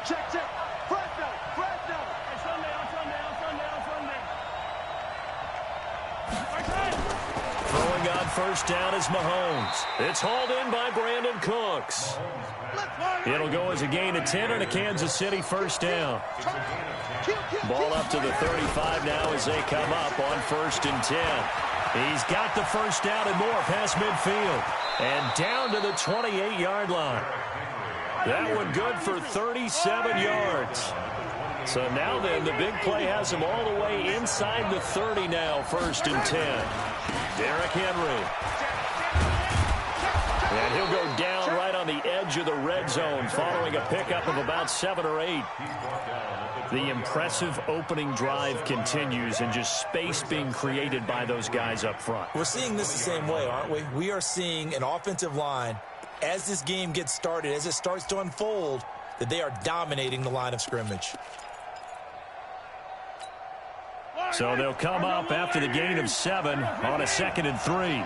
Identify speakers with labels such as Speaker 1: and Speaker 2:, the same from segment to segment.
Speaker 1: Check, check. Fresno, Fresno.
Speaker 2: Hey, Sunday, on Sunday, on Sunday, on Sunday. Right side.
Speaker 3: Throwing on first down is Mahomes. It's hauled in by Brandon Cooks. It'll go as a gain of 10 and a Kansas City first down. Ball up to the 35 now as they come up on 1st and 10. He's got the first down and more past midfield. And down to the 28-yard line. That one good for 37 yards. So now then, the big play has him all the way inside the 30 now, 1st and 10. Derrick Henry. And he'll go down right on the edge of the red zone following a pickup of about 7 or 8. The impressive opening drive continues and just space being created by those guys up front.
Speaker 4: We're seeing this the same way, aren't we? We are seeing an offensive line, as this game gets started, as it starts to unfold, that they are dominating the line of scrimmage.
Speaker 3: So they'll come up after the gain of 7 on a 2nd and 3.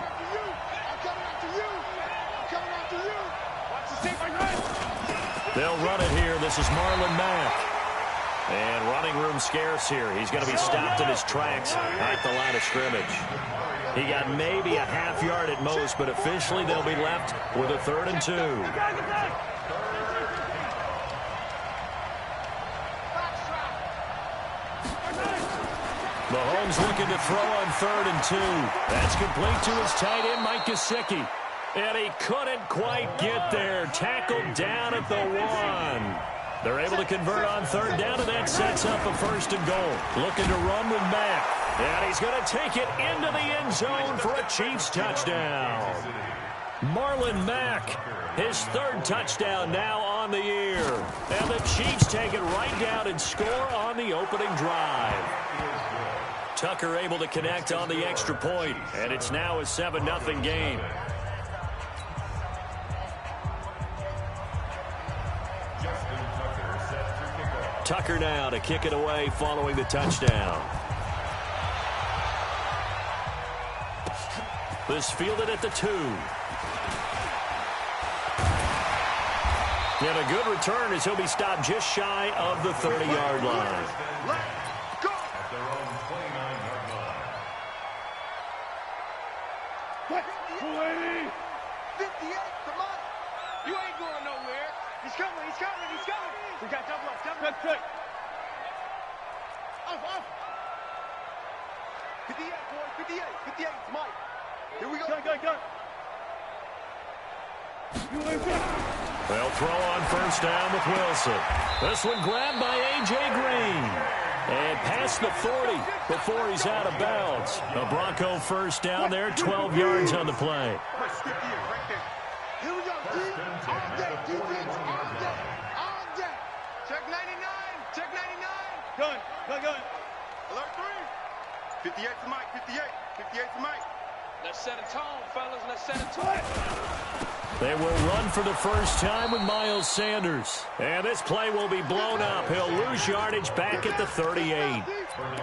Speaker 3: They'll run it here. This is Marlon Mack. And running room scarce here. He's going to be stopped in his tracks at the line of scrimmage. He got maybe a half yard at most, but officially they'll be left with a 3rd and 2. Mahomes looking to throw on 3rd and 2. That's complete to his tight end, Mike Gesicki. And he couldn't quite get there. Tackled down at the 1. They're able to convert on 3rd down, and that sets up a 1st and goal. Looking to run with Mack. And he's going to take it into the end zone for a Chiefs touchdown. Marlon Mack, his 3rd touchdown now on the year. And the Chiefs take it right down and score on the opening drive. Tucker able to connect on the extra point, and it's now a 7-0 game. Tucker now to kick it away following the touchdown. This fielded at the 2. And a good return as he'll be stopped just shy of the 30-yard line.
Speaker 1: Let's go. What? 280. 58, come on. You ain't going nowhere. He's coming, he's coming, he's coming. We got double up, double up. Check. Off. 58, boys, 58. 58, Mike. Here we go. Go.
Speaker 3: They'll throw on first down with Wilson. This one grabbed by A.J. Green. And past the 40 before he's out of bounds. A Bronco first down there, 12 yards on the play.
Speaker 1: Here we go, D. All day, defense, all day. Check 99, check 99. Gun. Alert 3. 58 to Mike, 58 to Mike.
Speaker 2: Let's set a tone, fellas. Let's set a tone.
Speaker 3: They will run for the first time with Miles Sanders. And this play will be blown up. He'll lose yardage back at the 38.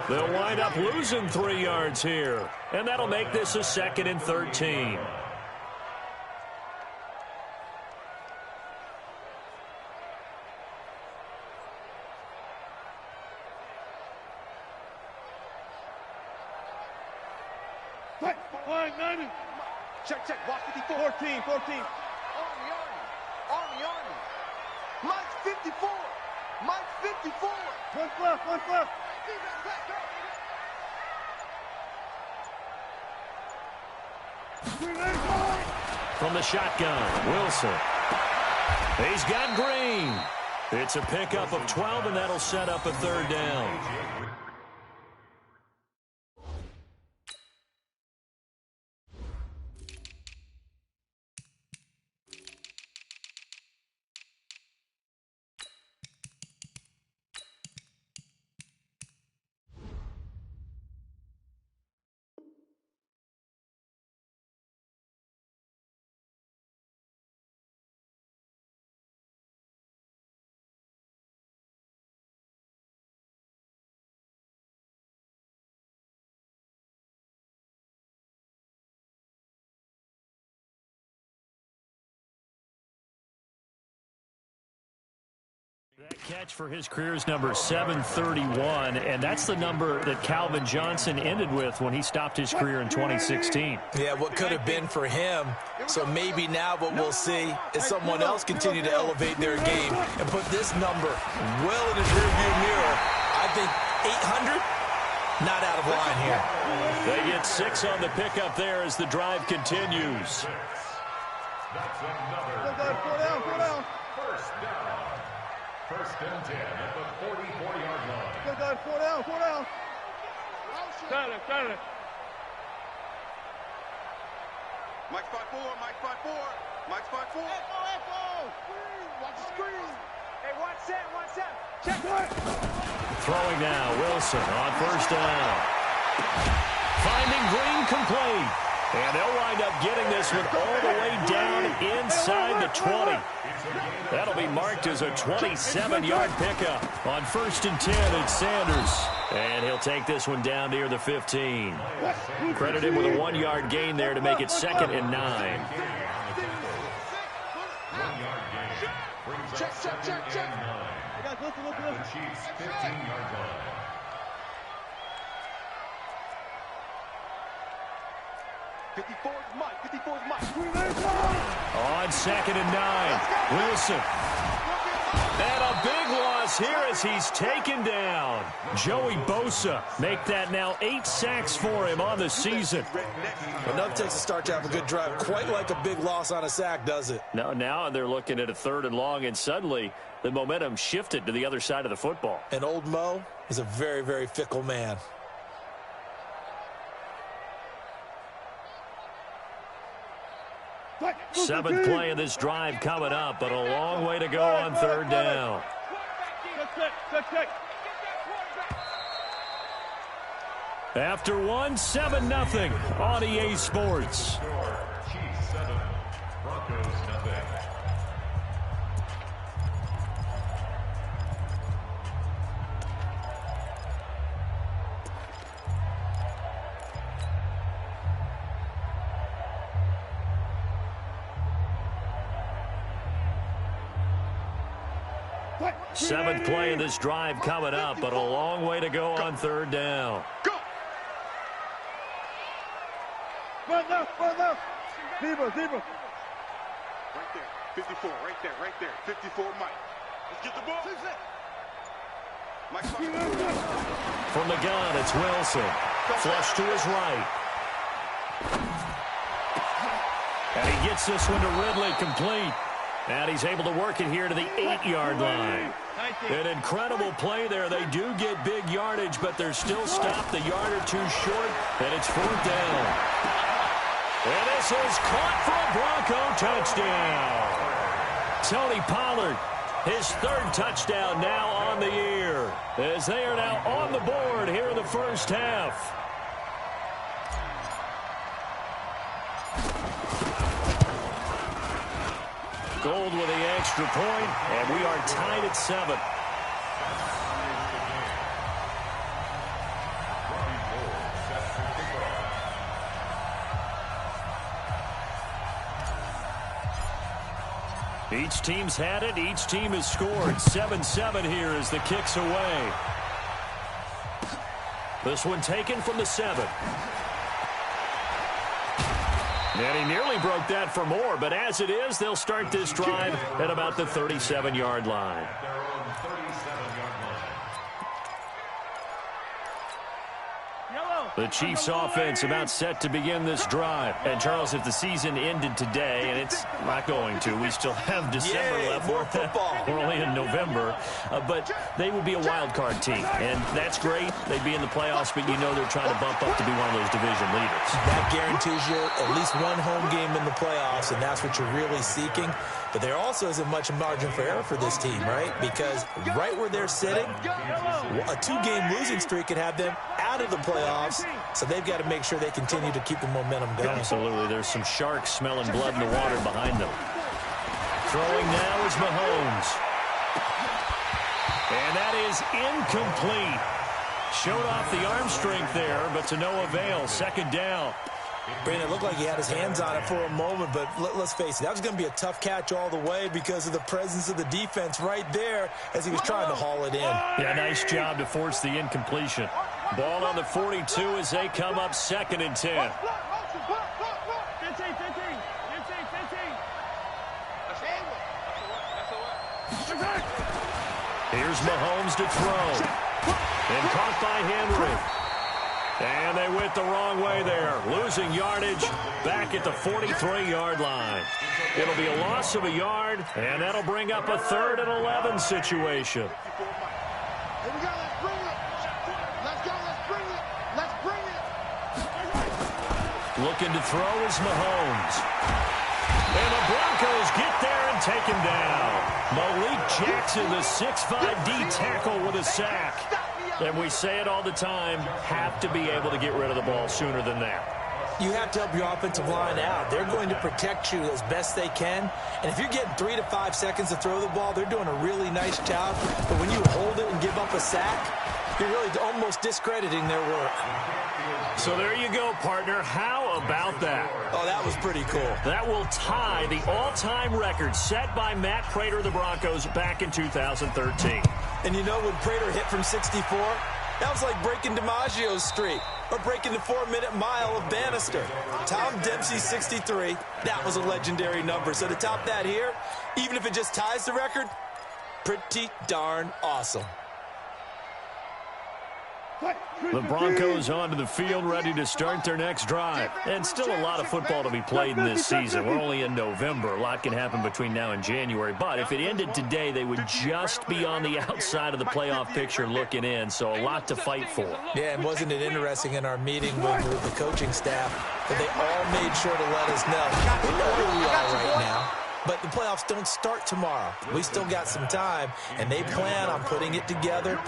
Speaker 3: They'll wind up losing 3 yards here. And that'll make this a 2nd and 13.
Speaker 1: Check. Watch 54. 14. Army. Mike's 54. Mike's 54. One left.
Speaker 3: From the shotgun, Wilson. He's got Green. It's a pickup of 12, and that'll set up a 3rd down. That catch for his career is number 731, and that's the number that Calvin Johnson ended with when he stopped his career in 2016.
Speaker 4: Yeah, what could have been for him. So maybe now what we'll see is someone else continue to elevate their game and put this number well in his rearview mirror. I think 800, not out of line here.
Speaker 3: They get 6 on the pickup there as the drive continues.
Speaker 5: That's another. 4 down. First down. First and 10 at the 44-yard line.
Speaker 1: Good guys, 4 down.
Speaker 2: Got it.
Speaker 1: Mike 5-4. Mike's 5-4. Echo. Watch the screen.
Speaker 2: Hey, watch that. Check.
Speaker 3: Throwing now, Wilson on first down. Finding Green complete. And they'll wind up getting this one all the way down inside the 20. That'll be marked as a 27-yard pickup. On first and 10, it's Sanders. And he'll take this one down near the 15. Credit him with a 1-yard gain there to make it 2nd and 9.
Speaker 1: Check.
Speaker 5: The Chiefs' 15-yard line.
Speaker 3: On 2nd and 9, Wilson. And a big loss here as he's taken down. Joey Bosa make that now 8 sacks for him on the season.
Speaker 4: Enough takes a start to have a good drive. Quite like a big loss on a sack, does it?
Speaker 3: Now they're looking at a 3rd and long, and suddenly the momentum shifted to the other side of the football.
Speaker 4: And old Mo is a very, very fickle man.
Speaker 3: Seventh play of this drive coming up, but a long way to go on 3rd down. After one, 7-0 on EA Sports.
Speaker 5: Chiefs 7, Broncos nothing.
Speaker 3: Seventh play of this drive coming up, but a long way to go on 3rd down.
Speaker 1: Go!
Speaker 6: Run now. Zebra.
Speaker 1: Right there. 54, right there. 54, Mike. Let's get the ball. Mike's
Speaker 3: From the gun, it's Wilson. Flush to his right. And he gets this one to Ridley complete. And he's able to work it here to the 8-yard line. An incredible play there. They do get big yardage, but they're still stopped a yard or two short, and it's 4th down. And this is caught for a Bronco touchdown. Tony Pollard, his 3rd touchdown now on the year, as they are now on the board here in the first half. Gold with the extra point, and we are tied at 7. Each team's had it. Each team has scored. 7-7 here as the kick's away. This one taken from the 7. And he nearly broke that for more, but as it is, they'll start this drive at about the 37-yard line. The Chiefs offense about set to begin this drive. And, Charles, if the season ended today, and it's not going to, we still have December left.
Speaker 4: More football.
Speaker 3: We're only in November. But they would be a wild card team. And that's great. They'd be in the playoffs, but you know they're trying to bump up to be one of those division leaders.
Speaker 4: That guarantees you at least one home game in the playoffs, and that's what you're really seeking. But there also isn't much margin for error for this team, right? Because right where they're sitting, a 2-game losing streak could have them out of the playoffs. So they've got to make sure they continue to keep the momentum going.
Speaker 3: Absolutely. There's some sharks smelling blood in the water behind them. Throwing now is Mahomes. And that is incomplete. Showed off the arm strength there, but to no avail. 2nd down.
Speaker 4: Brandon, it looked like he had his hands on it for a moment, but let's face it, that was going to be a tough catch all the way because of the presence of the defense right there as he was trying to haul it in.
Speaker 3: Yeah, nice job to force the incompletion. Ball on the 42 as they come up 2nd and 10.
Speaker 6: 15.
Speaker 3: Here's Mahomes to throw. And caught by Henry. And they went the wrong way there. Losing yardage back at the 43-yard line. It'll be a loss of a yard, and that'll bring up a 3rd and 11 situation.
Speaker 1: Here we go, let's bring it. Let's go, let's bring it. Let's bring it.
Speaker 3: Looking to throw is Mahomes. And the Broncos get there and take him down. Malik Jackson, the 6'5" D tackle with a sack. And we say it all the time, have to be able to get rid of the ball sooner than that.
Speaker 4: You have to help your offensive line out. They're going to protect you as best they can. And if you're getting 3 to 5 seconds to throw the ball, they're doing a really nice job. But when you hold it and give up a sack, you're really almost discrediting their work.
Speaker 3: So there you go, partner. How about that?
Speaker 4: Oh, that was pretty cool.
Speaker 3: That will tie the all-time record set by Matt Prater of the Broncos back in 2013.
Speaker 4: And you know, when Prater hit from 64, that was like breaking DiMaggio's streak or breaking the 4-minute mile of Bannister. Tom Dempsey, 63. That was a legendary number. So to top that here, even if it just ties the record, pretty darn awesome.
Speaker 3: The Broncos onto the field ready to start their next drive. And still a lot of football to be played in this season. We're only in November. A lot can happen between now and January. But if it ended today, they would just be on the outside of the playoff picture looking in. So a lot to fight for.
Speaker 4: Yeah, and wasn't it interesting in our meeting with the coaching staff that they all made sure to let us know. We know where we are right now. But the playoffs don't start tomorrow. We still got some time, and they plan on putting it together,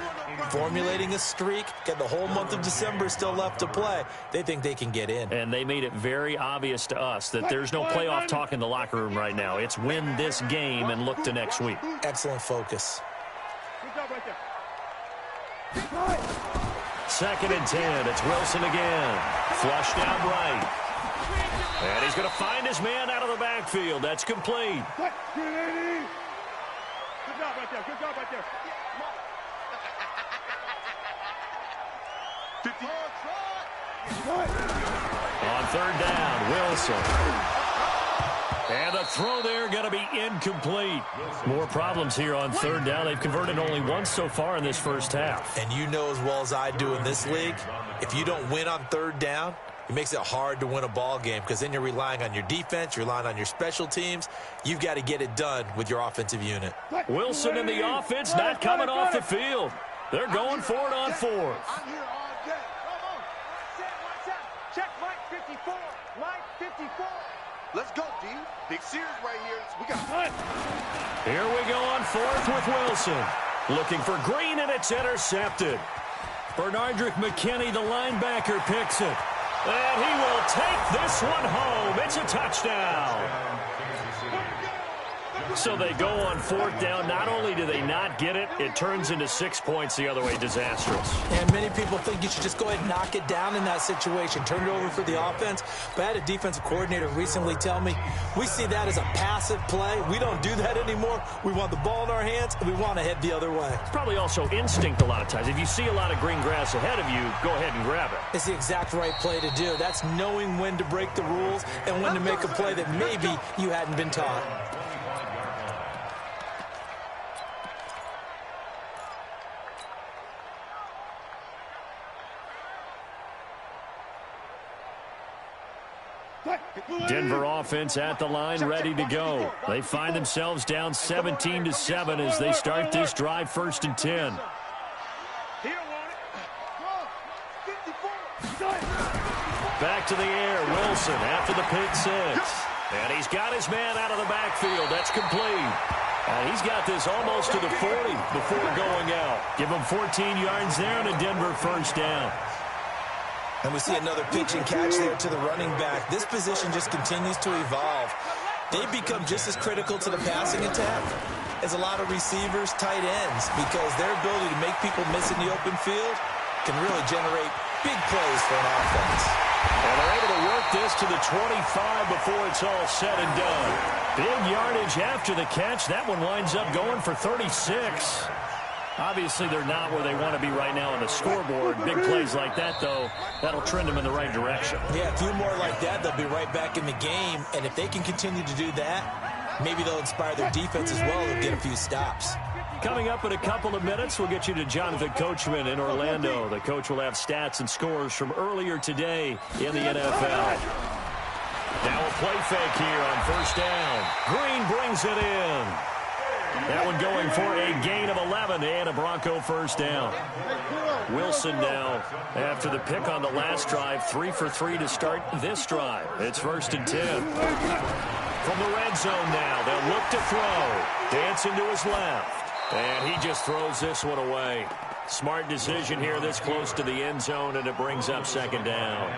Speaker 4: formulating a streak, got the whole month of December still left to play. They think they can get in.
Speaker 3: And they made it very obvious to us that there's no playoff talk in the locker room right now. It's win this game and look to next week.
Speaker 4: Excellent focus.
Speaker 6: Good job right there.
Speaker 3: 2nd and 10. It's Wilson again. Flushed out right. And he's going to find his man out of the backfield. That's complete.
Speaker 6: Good job right there. Good job right there.
Speaker 1: 50.
Speaker 3: On 3rd down, Wilson. And the throw there going to be incomplete. More problems here on 3rd down. They've converted only once so far in this first half.
Speaker 4: And you know as well as I do in this league, if you don't win on 3rd down, it makes it hard to win a ball game because then you're relying on your defense, you're relying on your special teams. You've got to get it done with your offensive unit.
Speaker 3: Wilson and the offense not coming off the field. They're going for it on 4th.
Speaker 1: I'm here all day.
Speaker 2: Come on. Set, watch out. Check Mike 54. Mike 54.
Speaker 1: Let's go, D. Big series right here. We got
Speaker 3: Here we go on 4th with Wilson. Looking for Green, and it's intercepted. Bernardrick McKinney, the linebacker, picks it. And he will take this one home. It's a touchdown. So they go on 4th down. Not only do they not get it, it turns into 6 points the other way. Disastrous.
Speaker 4: And many people think you should just go ahead and knock it down in that situation. Turn it over for the offense. But I had a defensive coordinator recently tell me, we see that as a passive play. We don't do that anymore. We want the ball in our hands, and we want to head the other way.
Speaker 3: It's probably also instinct a lot of times. If you see a lot of green grass ahead of you, go ahead and grab it.
Speaker 4: It's the exact right play to do. That's knowing when to break the rules and when to make a play that maybe you hadn't been taught.
Speaker 3: Denver offense at the line, ready to go. They find themselves down 17-7 as they start this drive, 1st and 10. Back to the air, Wilson after the pick 6. And he's got his man out of the backfield. That's complete. And he's got this almost to the 40 before going out. Give him 14 yards there and a Denver 1st down.
Speaker 4: And we see another pitch and catch there to the running back. This position just continues to evolve. They become just as critical to the passing attack as a lot of receivers, tight ends, because their ability to make people miss in the open field can really generate Big plays for an offense.
Speaker 3: And they're able to work this to the 25 before it's all said and done. Big yardage after the catch. That one winds up going for 36. Obviously, they're not where they want to be right now on the scoreboard. Big plays like that, though, that'll trend them in the right direction.
Speaker 4: Yeah, a few more like that, they'll be right back in the game. And if they can continue to do that, maybe they'll inspire their defense as well and get a few stops.
Speaker 3: Coming up in a couple of minutes, we'll get you to Jonathan Coachman in Orlando. The coach will have stats and scores from earlier today in the NFL. Now a play fake here on first down. Green brings it in. That one going for a gain of 11 and a Bronco first down. Wilson now, after the pick on the last drive, 3 for 3 to start this drive. It's 1st and 10. From the red zone now, they'll look to throw. Dancing to his left. And he just throws this one away. Smart decision here this close to the end zone, and it brings up 2nd down.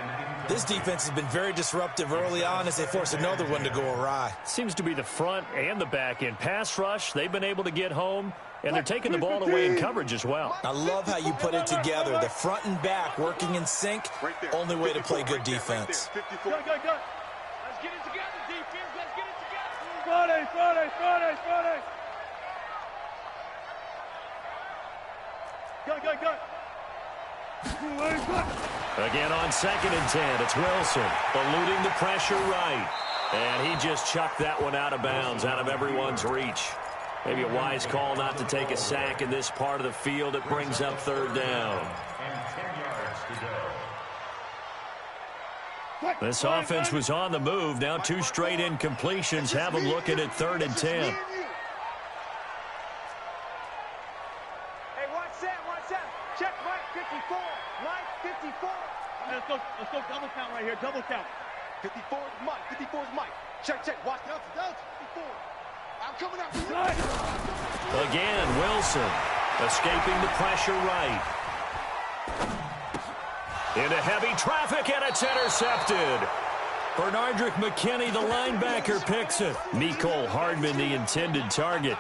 Speaker 4: This defense has been very disruptive early on as they force another one to go awry.
Speaker 3: Seems to be the front and the back end. Pass rush, they've been able to get home, and they're taking the ball away in coverage as well.
Speaker 4: I love how you put it together. The front and back working in sync, only way to play good defense.
Speaker 6: Go. Let's get it together, defense. Let's get it together. Friday. Go.
Speaker 3: Again on 2nd and 10, it's Wilson eluding the pressure right. And he just chucked that one out of bounds, out of everyone's reach. Maybe a wise call not to take a sack in this part of the field. It brings up 3rd down. This offense was on the move. Now 2 straight incompletions have them looking at 3rd and 10.
Speaker 2: Check Mike 54. Mike 54.
Speaker 6: Let's go double count right here. Double count.
Speaker 1: 54 is Mike. 54 is Mike. Check. Watch out. 54. I'm coming out.
Speaker 3: Again, Wilson escaping the pressure right. Into heavy traffic, and it's intercepted. Bernardrick McKinney, the linebacker, picks it. Mecole Hardman, the intended target.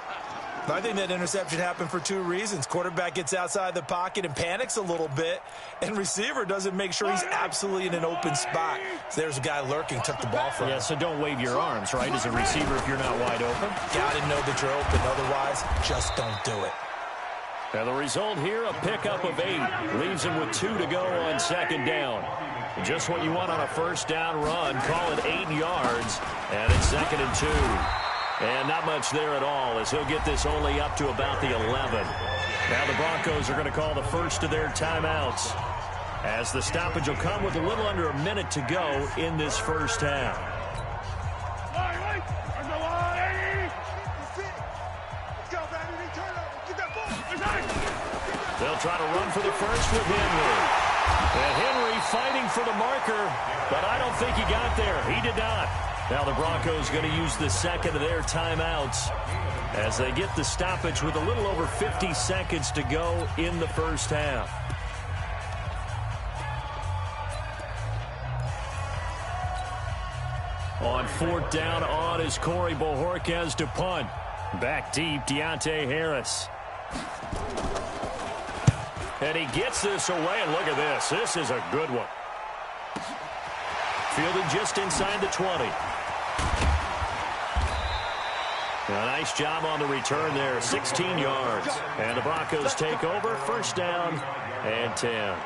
Speaker 4: I think that interception happened for 2 reasons. Quarterback gets outside the pocket and panics a little bit, and receiver doesn't make sure he's absolutely in an open spot. So there's a guy lurking, took the ball from him.
Speaker 3: Yeah, so don't wave your arms, right, as a receiver if you're not wide open.
Speaker 4: Got to know that you're open. Otherwise, just don't do it.
Speaker 3: And the result here, a pickup of 8. Leaves him with 2 to go on 2nd down. Just what you want on a first down run. Call it 8 yards, and it's 2nd and 2. And not much there at all, as he'll get this only up to about the 11. Now the Broncos are going to call the first of their timeouts, as the stoppage will come with a little under a minute to go in this first half. They'll try to run for the first with Henry. And Henry fighting for the marker, but I don't think he got there. He did not. Now the Broncos going to use the second of their timeouts as they get the stoppage with a little over 50 seconds to go in the first half. On 4th down on is Corey Bojorquez to punt. Back deep, Deontay Harris. And he gets this away, and look at this. This is a good one. Fielded just inside the 20. A nice job on the return there, 16 yards. And the Broncos take over, 1st down and 10.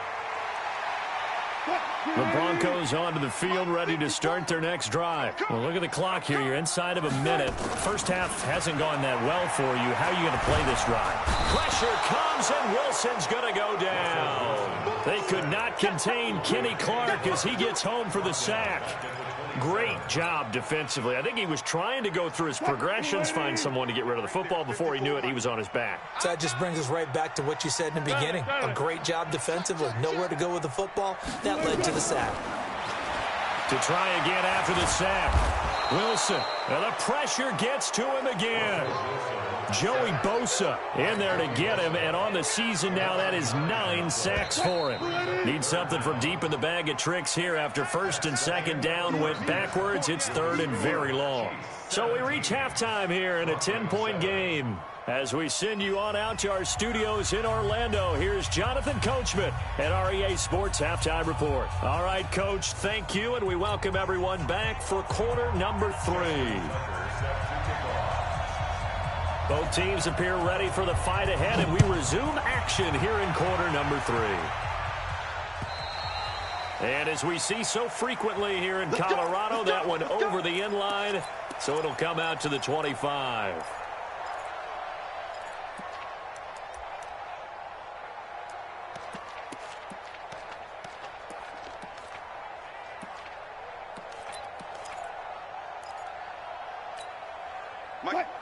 Speaker 3: The Broncos onto the field, ready to start their next drive. Well, look at the clock here. You're inside of a minute. First half hasn't gone that well for you. How are you going to play this drive? Pressure comes, and Wilson's going to go down. They could not contain Kenny Clark as he gets home for the sack. Great job defensively. I think he was trying to go through his progressions, find someone to get rid of the football. Before he knew it, he was on his back.
Speaker 4: So that just brings us right back to what you said in the beginning. A great job defensively. Nowhere to go with the football. That led to the sack.
Speaker 3: To try again after the sack. Wilson. And the pressure gets to him again. Joey Bosa in there to get him, and on the season now, that is 9 sacks for him. Needs something from deep in the bag of tricks here after 1st and 2nd down went backwards. It's 3rd and very long. So we reach halftime here in a 10-point game. As we send you on out to our studios in Orlando, here's Jonathan Coachman at our EA Sports Halftime Report. All right, Coach, thank you, and we welcome everyone back for quarter number 3. Both teams appear ready for the fight ahead, and we resume action here in quarter number 3. And as we see so frequently here in Colorado, that one over the end line, so it'll come out to the 25.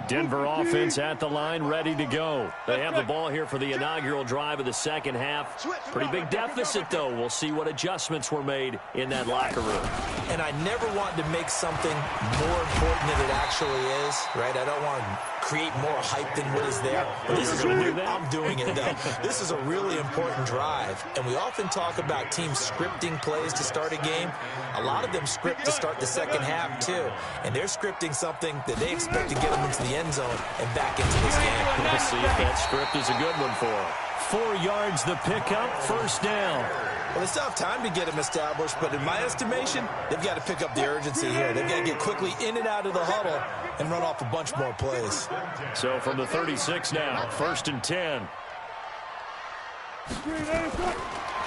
Speaker 3: Denver offense at the line, ready to go. They have the ball here for the inaugural drive of the second half. Pretty big deficit, though. We'll see what adjustments were made in that locker room.
Speaker 4: And I never want to make something more important than it actually is, right? I don't want to create more hype than what is there. But this is I'm doing it, though. This is a really important drive. And we often talk about teams scripting plays to start a game. A lot of them script to start the second half, too. And they're scripting something that they expect to get them into the end zone and back into this game.
Speaker 3: We'll see if that script is a good one for them. 4 yards the pickup, first down.
Speaker 4: Well, they still have time to get him established, but in my estimation, they've got to pick up the urgency here. They've got to get quickly in and out of the huddle and run off a bunch more plays.
Speaker 3: So from the 36 now, first and 10.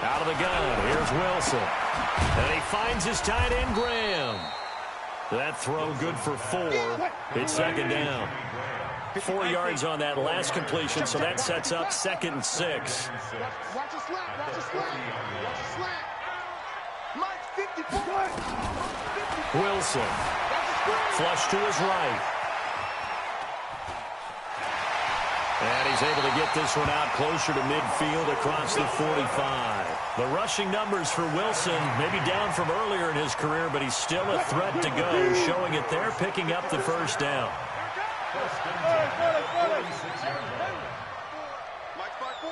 Speaker 3: Out of the gun, here's Wilson. And he finds his tight end, Graham. That throw good for 4. It's second down. 4 yards on that last completion, so that sets up second and 6.
Speaker 1: Watch a slant, watch a slant, watch a slant. Mike 54.
Speaker 3: Wilson. Flush to his right. And he's able to get this one out closer to midfield across the 45. The rushing numbers for Wilson may be down from earlier in his career, but he's still a threat to go, showing it there, picking up the first down.
Speaker 1: Mike 54.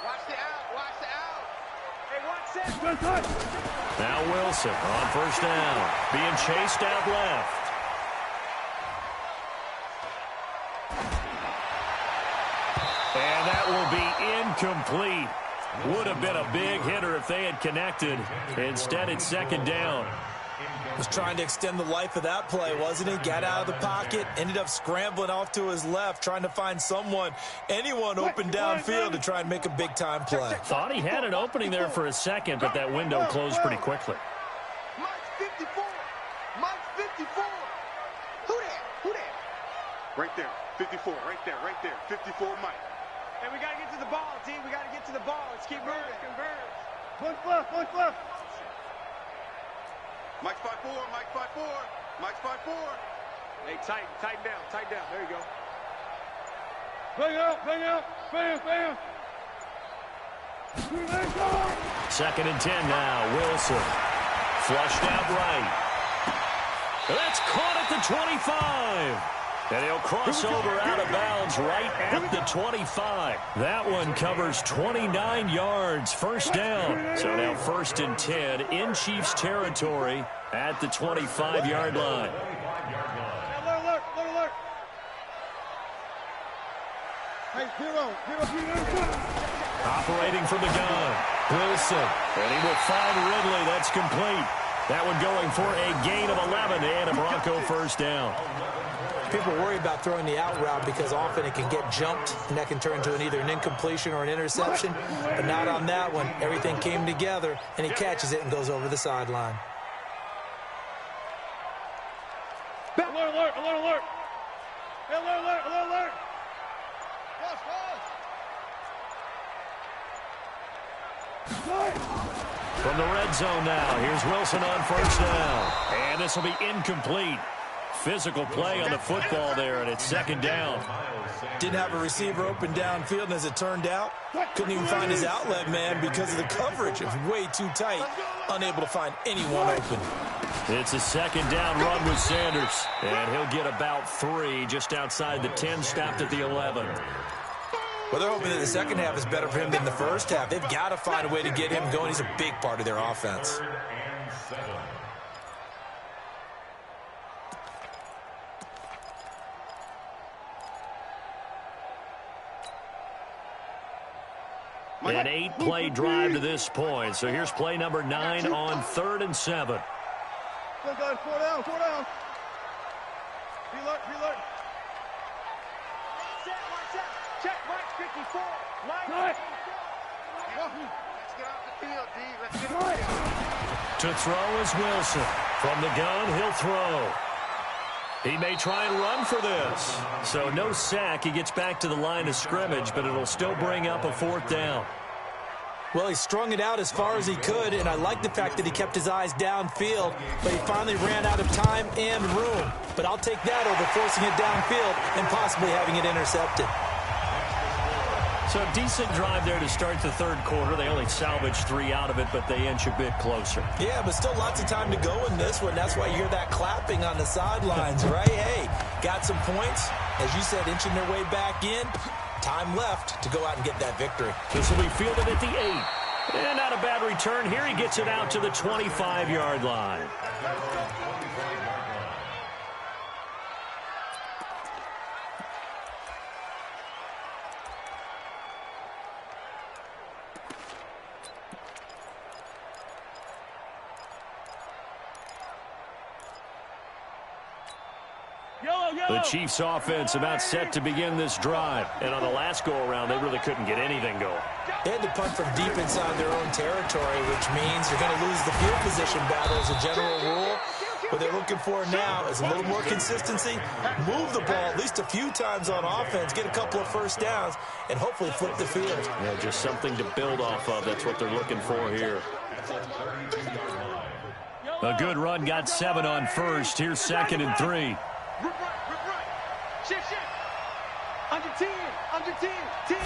Speaker 1: Watch the out, watch the out.
Speaker 2: Hey, watch that.
Speaker 3: Now Wilson on first down, being chased out left. And that will be incomplete. Would have been a big hitter if they had connected. Instead, it's second down.
Speaker 4: Was trying to extend the life of that play, wasn't he? Got out of the pocket, ended up scrambling off to his left, trying to find anyone open downfield to try and make a big-time play.
Speaker 3: Thought he had an opening there for a second, but that window closed pretty quickly.
Speaker 1: Mike 54. Mike 54. Who that? Who that? Right there. 54. Right there. Right there. 54 Mike.
Speaker 2: Hey, we got to get to the ball, team. We got to get to the ball. Let's keep moving. Converge.
Speaker 1: Push left. Push left. Mike 54. Mike 54. Mike 54.
Speaker 2: Hey, tighten down. Tighten down. There you go.
Speaker 1: Bang out. Bang out. Bam. Bam.
Speaker 3: Second and 10 now. Wilson. Flushed out right. That's caught at the 25. And he'll cross over out of bounds right at the 25. That one covers 29 yards. First down. So now first and 10 in Chiefs territory at the 25-yard line.
Speaker 1: Alert. Hey, zero.
Speaker 3: Operating from the gun. Wilson. And he will find Ridley. That's complete. That one going for a gain of 11 and a Bronco first down.
Speaker 4: People worry about throwing the out route because often it can get jumped, and that can turn into either an incompletion or an interception. But not on that one. Everything came together, and he catches it and goes over the sideline.
Speaker 1: Alert. Hey, alert.
Speaker 3: From the red zone now, here's Wilson on first down. And this will be incomplete. Physical play on the football there, and it's second down.
Speaker 4: Didn't have a receiver open downfield, and as it turned out, couldn't even find his outlet man because of the coverage. It was way too tight, unable to find anyone open.
Speaker 3: It's a second down run with Sanders, and he'll get about 3 just outside the 10, stopped at the 11.
Speaker 4: Well, they're hoping that the second half is better for him than the first half. They've got to find a way to get him going. He's a big part of their offense.
Speaker 3: An 8-play drive to this point. So here's play number 9 on 3rd and 7.
Speaker 1: Go, guys. 4 down. 4 down. Reload. Reload.
Speaker 2: Set, watch out. Check, Mike 54. Mike.
Speaker 1: Nice.
Speaker 2: Let's get off the field, D. Let's get off the field.
Speaker 3: To throw is Wilson. From the gun, he'll throw. He may try and run for this. So no sack. He gets back to the line of scrimmage, but it'll still bring up a 4th down.
Speaker 4: Well, he strung it out as far as he could, and I like the fact that he kept his eyes downfield, but he finally ran out of time and room. But I'll take that over forcing it downfield and possibly having it intercepted.
Speaker 3: So a decent drive there to start the 3rd quarter. They only salvaged 3 out of it, but they inch a bit closer.
Speaker 4: Yeah, but still lots of time to go in this one. That's why you hear that clapping on the sidelines, right? Hey, got some points. As you said, inching their way back in. Time left to go out and get that victory.
Speaker 3: This will be fielded at the 8. And not a bad return. Here he gets it out to the 25-yard line. The Chiefs offense about set to begin this drive. And on the last go-around, they really couldn't get anything going.
Speaker 4: They had to punt from deep inside their own territory, which means you're going to lose the field position battle as a general rule. What they're looking for now is a little more consistency, move the ball at least a few times on offense, get a couple of 1st downs, and hopefully flip the field.
Speaker 3: Yeah, just something to build off of. That's what they're looking for here. A good run got 7 on 1st. Here's 2nd and 3.
Speaker 2: Shift. Under 10. Under 10. 10.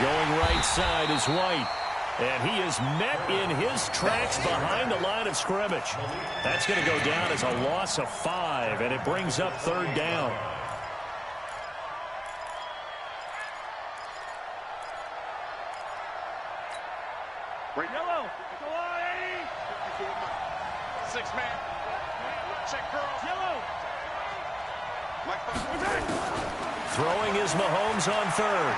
Speaker 3: Going right side is White. And he is met in his tracks behind the line of scrimmage. That's going to go down as a loss of 5, and it brings up 3rd down.
Speaker 2: Yellow. Go on, 80.
Speaker 1: 6-man. Check girls.
Speaker 2: Yellow.
Speaker 3: Throwing is Mahomes on 3rd.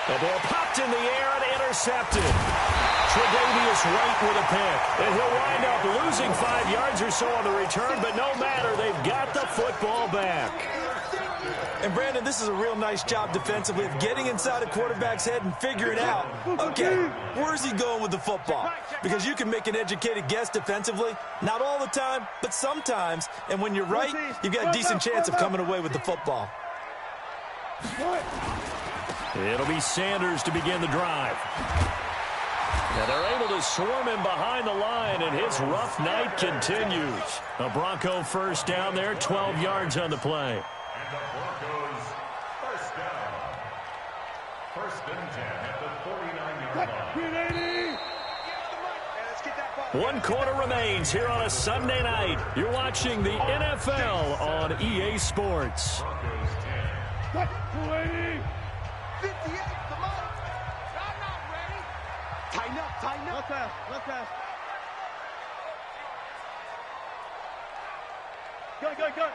Speaker 3: The ball popped in the air and intercepted. Tre'Davious White with a pick. And he'll wind up losing 5 yards or so on the return, but no matter, they've got the football back.
Speaker 4: And, Brandon, this is a real nice job defensively of getting inside a quarterback's head and figuring out, okay, where's he going with the football? Because you can make an educated guess defensively, not all the time, but sometimes. And when you're right, you've got a decent chance of coming away with the football.
Speaker 3: It'll be Sanders to begin the drive. And they're able to swarm him behind the line, and his rough night continues. A Bronco 1st down there, 12 yards on the play.
Speaker 5: And the Broncos 1st down. 1st and 10 at the 49-yard line.
Speaker 2: Let's get that ball.
Speaker 3: 1 quarter remains here on a Sunday night. You're watching the NFL on EA Sports.
Speaker 5: Broncos 10.
Speaker 2: 280. 58, come on. I'm not ready. Tighten up, tighten up.
Speaker 1: Left pass. Left pass. Go.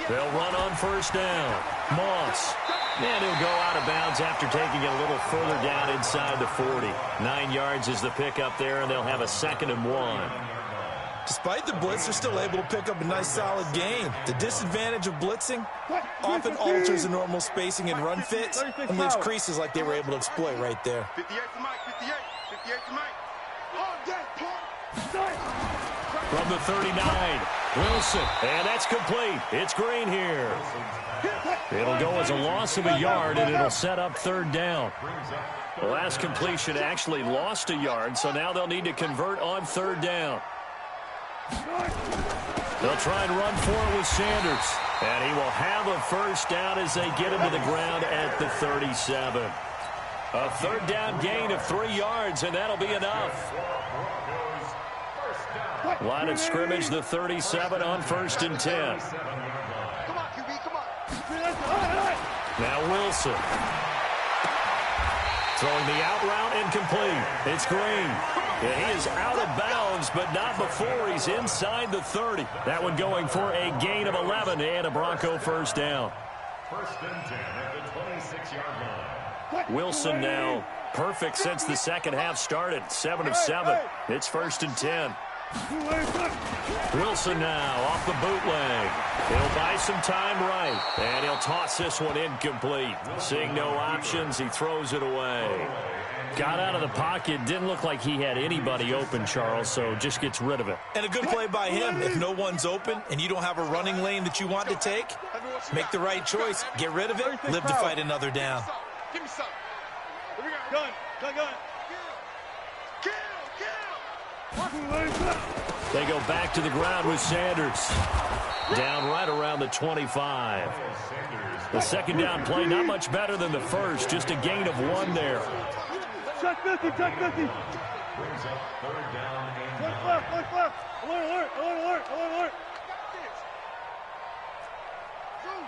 Speaker 3: They'll run on 1st down. Moss. And he'll go out of bounds after taking it a little further down inside the 40. 9 yards is the pickup there, and they'll have a 2nd and 1.
Speaker 4: Despite the blitz, they're still able to pick up a nice, solid gain. The disadvantage of blitzing often alters the normal spacing and run fits and leaves creases like they were able to exploit right there.
Speaker 1: 58 to Mike. 58 to Mike. On deck,
Speaker 3: From the 39, Wilson. And that's complete. It's Green here. It'll go as a loss of a yard, and it'll set up 3rd down. The last completion actually lost a yard, so now they'll need to convert on 3rd down. They'll try and run for it with Sanders. And he will have a 1st down as they get him to the ground at the 37. A 3rd down gain of 3 yards, and that'll be enough. Line of scrimmage, the 37 on 1st and 10.
Speaker 2: Come on, QB, come on.
Speaker 3: Now Wilson. Throwing the out route incomplete. It's Green. Yeah, he is out of bounds, but not before he's inside the 30. That one going for a gain of 11 and a Bronco first down.
Speaker 5: First and 10 at the 26-yard line.
Speaker 3: Wilson now perfect since the second half started. 7 of 7. It's first and 10. Wilson now off the bootleg. He'll buy some time right, and he'll toss this one incomplete. Seeing no options, he throws it away. Got out of the pocket. Didn't look like he had anybody open, Charles, so just gets rid of it.
Speaker 4: And a good play by him. If no one's open and you don't have a running lane that you want to take, make the right choice. Get rid of it. Live to fight another down.
Speaker 1: Give me something.
Speaker 6: Gun.
Speaker 3: They go back to the ground with Sanders. Down right around the 25. The second down play, not much better than the first. Just a gain of 1 there.
Speaker 6: Check 50.
Speaker 5: Brings up third down and 9.
Speaker 6: Left. Alert.
Speaker 1: Zoom.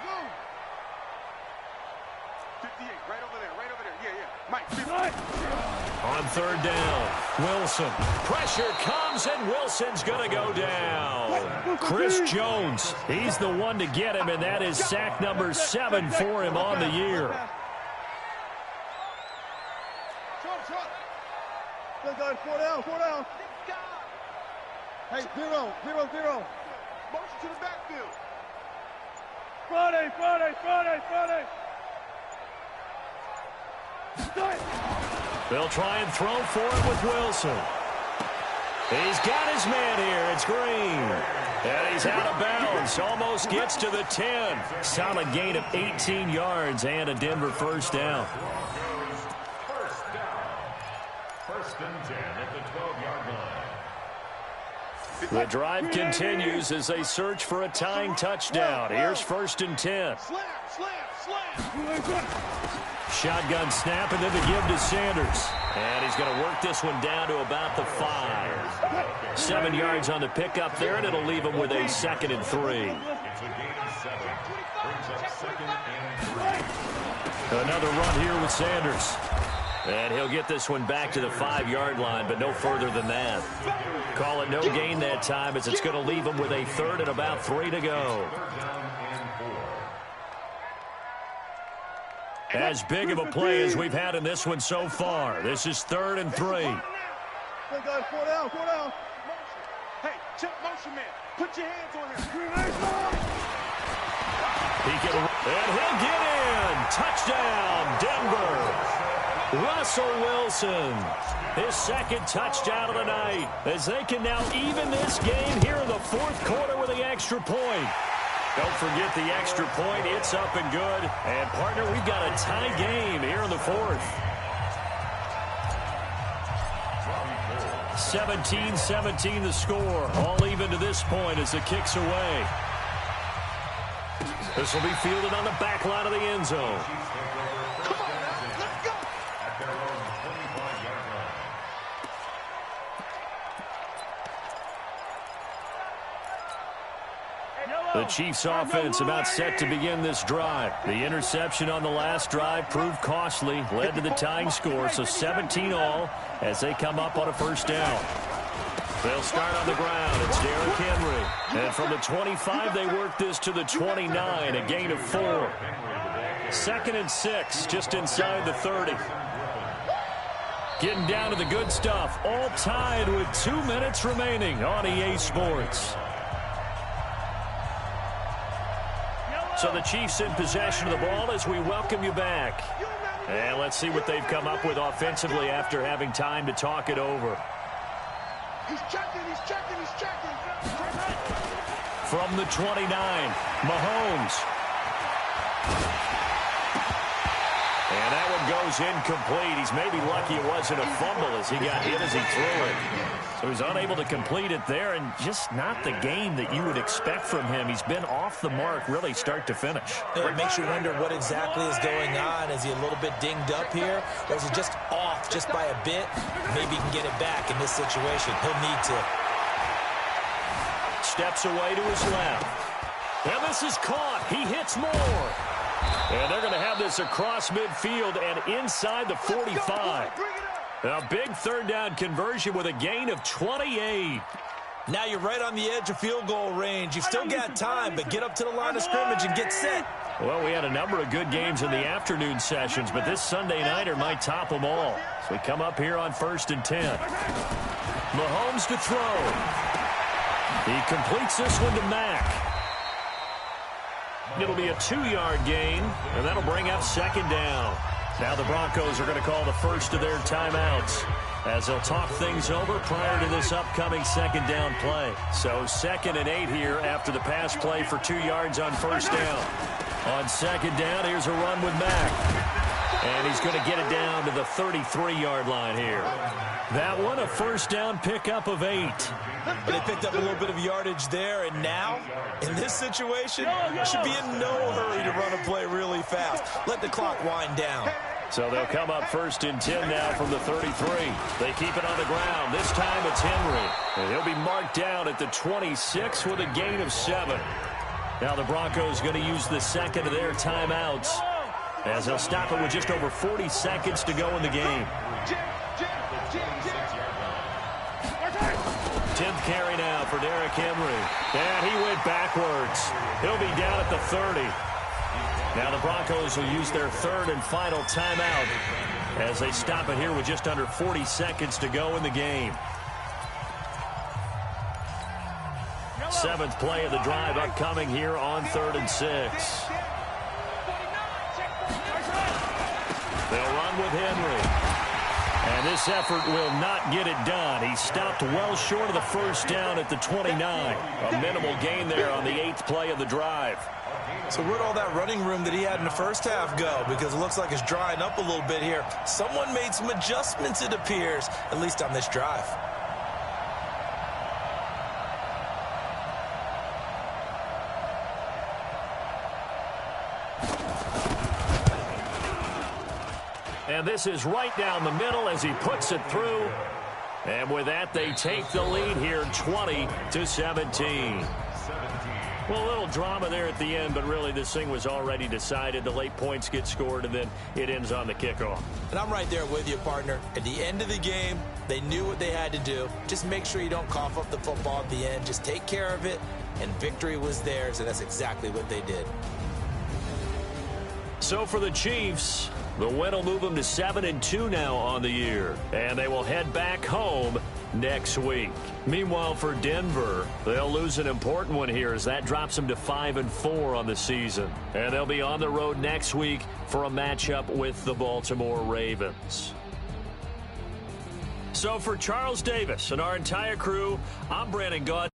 Speaker 1: 58, right over there. Yeah. Mike, 50.
Speaker 3: On third down, Wilson. Pressure comes, and Wilson's going to go down. Chris Jones, he's the one to get him, and that is sack number 7 for him on the year.
Speaker 6: Shot. 4 down. Hey, 0.
Speaker 1: Motion to the backfield.
Speaker 6: Friday.
Speaker 3: They'll try and throw for it with Wilson. He's got his man here. It's Green. And he's out of bounds. Almost gets to the 10. Solid gain of 18 yards and a Denver first down.
Speaker 5: First and 10 at the 12-yard line.
Speaker 3: The drive continues as they search for a tying touchdown. Here's first and 10.
Speaker 1: Slam.
Speaker 3: Shotgun snap, and then the give to Sanders. And he's going to work this one down to about the 5. 7 yards on the pickup there, and it'll leave him with a 2nd and 3.
Speaker 5: It's a gain of 7. Brings up 2nd and 3.
Speaker 3: Another run here with Sanders. And he'll get this one back to the 5-yard line, but no further than that. Call it no gain that time, as it's going to leave him with a 3rd and about 3 to go. As big of a play as we've had in this one so far. This is 3rd and 3.
Speaker 6: 4 down.
Speaker 1: Hey, check motion man. Put your hands on him.
Speaker 3: And he'll get in. Touchdown, Denver. Russell Wilson, his 2nd touchdown of the night, as they can now even this game here in the 4th quarter with the extra point. Don't forget the extra point. It's up and good. And, partner, we've got a tie game here in the 4th. 17-17 the score. All even to this point as the kick's away. This will be fielded on the back line of the end zone. The Chiefs offense about set to begin this drive. The interception on the last drive proved costly, led to the tying score, so 17 all as they come up on a first down. They'll start on the ground. It's Derrick Henry. And from the 25, they work this to the 29, a gain of 4. 2nd and 6, just inside the 30. Getting down to the good stuff, all tied with 2 minutes remaining on EA Sports. So the Chiefs in possession of the ball as we welcome you back. And let's see what they've come up with offensively after having time to talk it over.
Speaker 1: He's checking.
Speaker 3: From the 29, Mahomes. And that one goes incomplete. He's maybe lucky it wasn't a fumble as he got hit as he threw it. So he's unable to complete it there, and just not the game that you would expect from him. He's been off the mark really start to finish.
Speaker 4: It makes you wonder what exactly is going on. Is he a little bit dinged up here, or is he just off just by a bit? Maybe he can get it back in this situation. He'll need to.
Speaker 3: Steps away to his left. And this is caught. He hits more. And they're going to have this across midfield and inside the 45. A big third down conversion with a gain of 28.
Speaker 4: Now you're right on the edge of field goal range. You've still got time, but get up to the line of scrimmage and get set.
Speaker 3: Well, we had a number of good games in the afternoon sessions, but this Sunday nighter might top them all. So we come up here on 1st and 10. Mahomes to throw. He completes this one to Mack. It'll be a 2-yard gain, and that'll bring up 2nd down. Now the Broncos are going to call the first of their timeouts as they'll talk things over prior to this upcoming 2nd down play. So 2nd and 8 here after the pass play for 2 yards on 1st down. On 2nd down, here's a run with Mack. And he's going to get it down to the 33-yard line here. That one, a 1st down pickup of 8.
Speaker 4: But they picked up a little bit of yardage there, and now, in this situation, should be in no hurry to run a play really fast. Let the clock wind down.
Speaker 3: So they'll come up 1st and 10 now from the 33. They keep it on the ground. This time it's Henry. And he'll be marked down at the 26 with a gain of 7. Now the Broncos going to use the 2nd of their timeouts as they'll stop it with just over 40 seconds to go in the game. 10th carry now for Derrick Henry. And he went backwards. He'll be down at the 30. Now the Broncos will use their 3rd and final timeout as they stop it here with just under 40 seconds to go in the game. 7th play of the drive upcoming here on 3rd and 6. They'll run with Henry. And this effort will not get it done. He stopped well short of the 1st down at the 29. A minimal gain there on the 8th play of the drive.
Speaker 4: So where'd all that running room that he had in the first half go? Because it looks like it's drying up a little bit here. Someone made some adjustments, it appears, at least on this drive.
Speaker 3: And this is right down the middle as he puts it through. And with that, they take the lead here 20-17. Well, a little drama there at the end, but really this thing was already decided. The late points get scored, and then it ends on the kickoff.
Speaker 4: And I'm right there with you, partner. At the end of the game, they knew what they had to do. Just make sure you don't cough up the football at the end. Just take care of it, and victory was theirs, and that's exactly what they did.
Speaker 3: So for the Chiefs, the win will move them to 7-2 now on the year, and they will head back home next week. Meanwhile, for Denver, they'll lose an important one here as that drops them to 5-4 on the season. And they'll be on the road next week for a matchup with the Baltimore Ravens. So for Charles Davis and our entire crew, I'm Brandon Gaud.